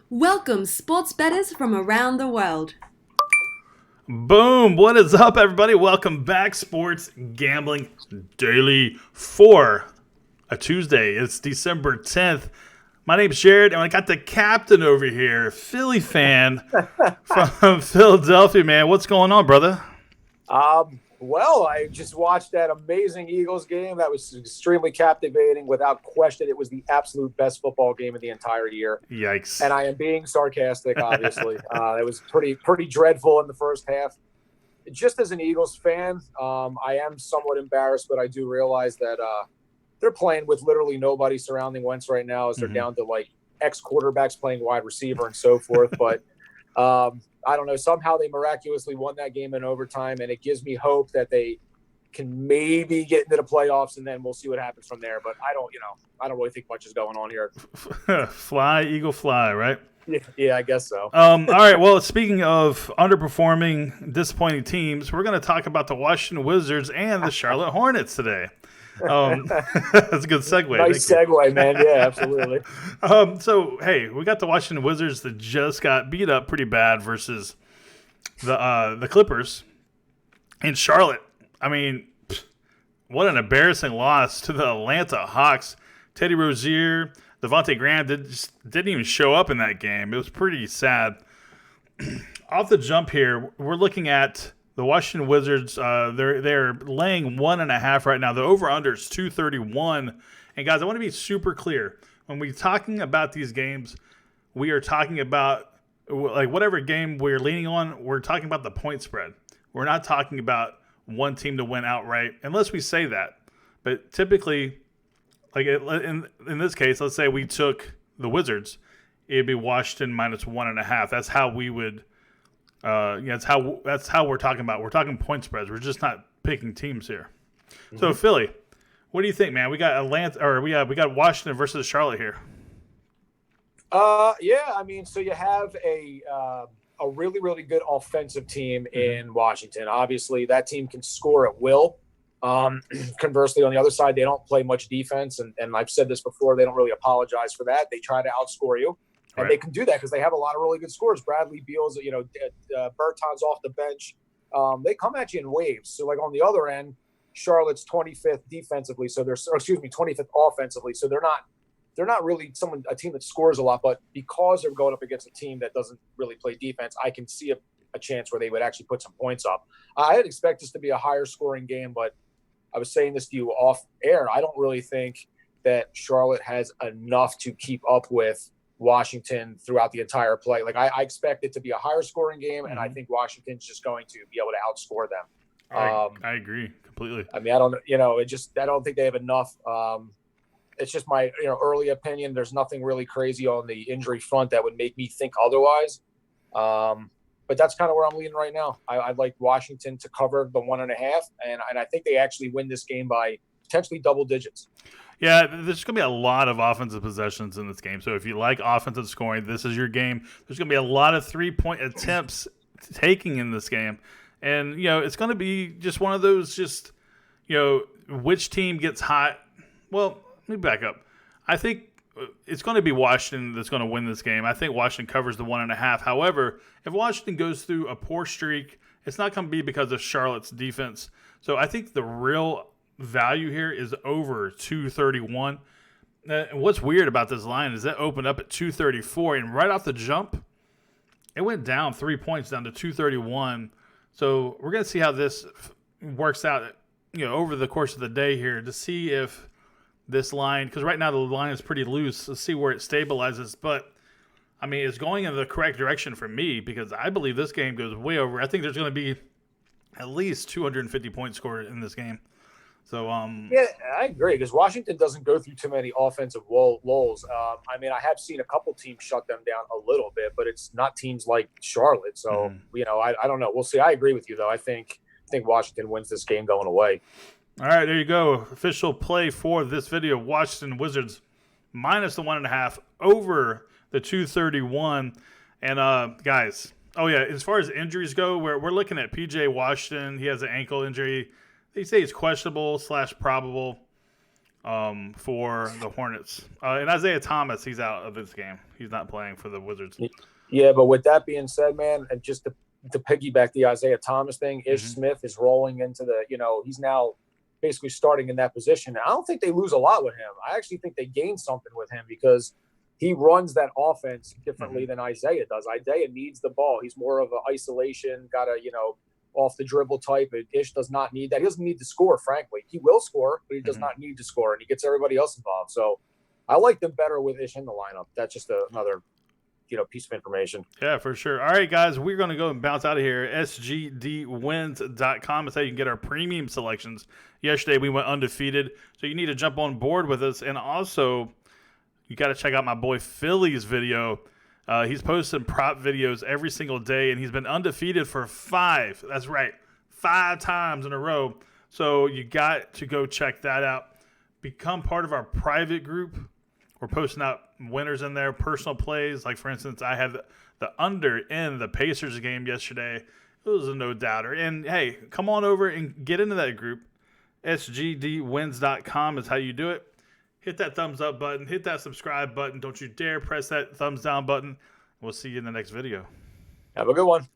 Welcome, sports bettors from around the world. Boom! What is up, everybody? Welcome back, Sports Gambling Daily for a Tuesday. It's December 10th. My name's Jared, and I got the captain over here, Philly fan from Philadelphia, man. What's going on, brother? Well, I just watched that amazing Eagles game. That was extremely captivating. Without question, it was the absolute best football game of the entire year. Yikes. And I am being sarcastic, obviously. It was pretty dreadful in the first half. Just as an Eagles fan, I am somewhat embarrassed, but I do realize that they're playing with literally nobody surrounding Wentz right now, as they're down to like ex-quarterbacks playing wide receiver and so forth. But I don't know. Somehow they miraculously won that game in overtime, and it gives me hope that they can maybe get into the playoffs, and then we'll see what happens from there. But I don't really think much is going on here. Fly, Eagle, fly, right? Yeah, I guess so. All right. Well, speaking of underperforming, disappointing teams, we're going to talk about the Washington Wizards and the Charlotte Hornets today. That's a good segue. Nice segue, man. Yeah, absolutely. So, hey, we got the Washington Wizards that just got beat up pretty bad versus the Clippers in Charlotte. I mean, what an embarrassing loss to the Atlanta Hawks. Teddy Rozier, Devontae Graham didn't even show up in that game. It was pretty sad. Off the jump here, we're looking at the Washington Wizards. They're laying 1.5 right now. The over/under is 231. And guys, I want to be super clear. When we're talking about these games, we are talking about like whatever game we're leaning on. We're talking about the point spread. We're not talking about one team to win outright, unless we say that. But typically, like in this case, let's say we took the Wizards, it'd be Washington minus 1.5. That's how we would. That's how we're talking about. We're talking point spreads. We're just not picking teams here. Mm-hmm. So Philly, what do you think, man? We got Atlanta, or we got Washington versus Charlotte here. Yeah. I mean, so you have a really, really good offensive team in Washington. Obviously, that team can score at will. Conversely, on the other side, they don't play much defense, and I've said this before. They don't really apologize for that. They try to outscore you. And right. They can do that because they have a lot of really good scores. Bradley Beal's, Bertans off the bench. They come at you in waves. So, like on the other end, Charlotte's 25th defensively. So 25th offensively. So they're not really a team that scores a lot. But because they're going up against a team that doesn't really play defense, I can see a chance where they would actually put some points up. I had expect this to be a higher scoring game, but I was saying this to you off air. I don't really think that Charlotte has enough to keep up with Washington throughout the entire play. Like I expect it to be a higher scoring game, and I think Washington's just going to be able to outscore them. I agree completely. I mean, I don't think they have enough. It's just my early opinion. There's nothing really crazy on the injury front that would make me think otherwise. But that's kind of where I'm leaning right now. I'd like Washington to cover the 1.5, and I think they actually win this game by potentially double digits. Yeah, there's going to be a lot of offensive possessions in this game. So if you like offensive scoring, this is your game. There's going to be a lot of three-point attempts taking in this game. And, it's going to be just one of those which team gets hot. Well, let me back up. I think it's going to be Washington that's going to win this game. I think Washington covers the 1.5. However, if Washington goes through a poor streak, it's not going to be because of Charlotte's defense. So I think the real value here is over 231. What's weird about this line is that opened up at 234, and right off the jump, it went down 3 points down to 231. So we're going to see how this works out, over the course of the day here to see if this line, because right now the line is pretty loose. Let's see where it stabilizes. But I mean, it's going in the correct direction for me because I believe this game goes way over. I think there's going to be at least 250 points scored in this game. So yeah, I agree because Washington doesn't go through too many offensive lulls. I mean, I have seen a couple teams shut them down a little bit, but it's not teams like Charlotte. So I don't know. We'll see. I agree with you though. I think Washington wins this game going away. All right, there you go. Official play for this video: Washington Wizards minus the 1.5 over the 231. And guys, oh yeah, as far as injuries go, we're looking at PJ Washington. He has an ankle injury. They say it's questionable / probable. for the Hornets. And Isaiah Thomas, he's out of this game. He's not playing for the Wizards. Yeah, but with that being said, man, and just to piggyback the Isaiah Thomas thing, Ish Smith is rolling into he's now basically starting in that position. I don't think they lose a lot with him. I actually think they gain something with him because he runs that offense differently than Isaiah does. Isaiah needs the ball. He's more of an isolation, off the dribble type. Ish does not need that. He doesn't need to score, frankly. He will score, but he does not need to score, and he gets everybody else involved. So I like them better with Ish in the lineup. That's just another piece of information. Yeah, for sure. All right, guys, we're going to go and bounce out of here. SGDwins.com is how you can get our premium selections. Yesterday, we went undefeated, so you need to jump on board with us. And also, you got to check out my boy Philly's video. He's posting prop videos every single day, and he's been undefeated for 5. That's right, 5 times in a row. So you got to go check that out. Become part of our private group. We're posting out winners in there, personal plays. Like, for instance, I had the under in the Pacers game yesterday. It was a no-doubter. And, hey, come on over and get into that group. SGDwins.com is how you do it. Hit that thumbs up button. Hit that subscribe button. Don't you dare press that thumbs down button. We'll see you in the next video. Have a good one.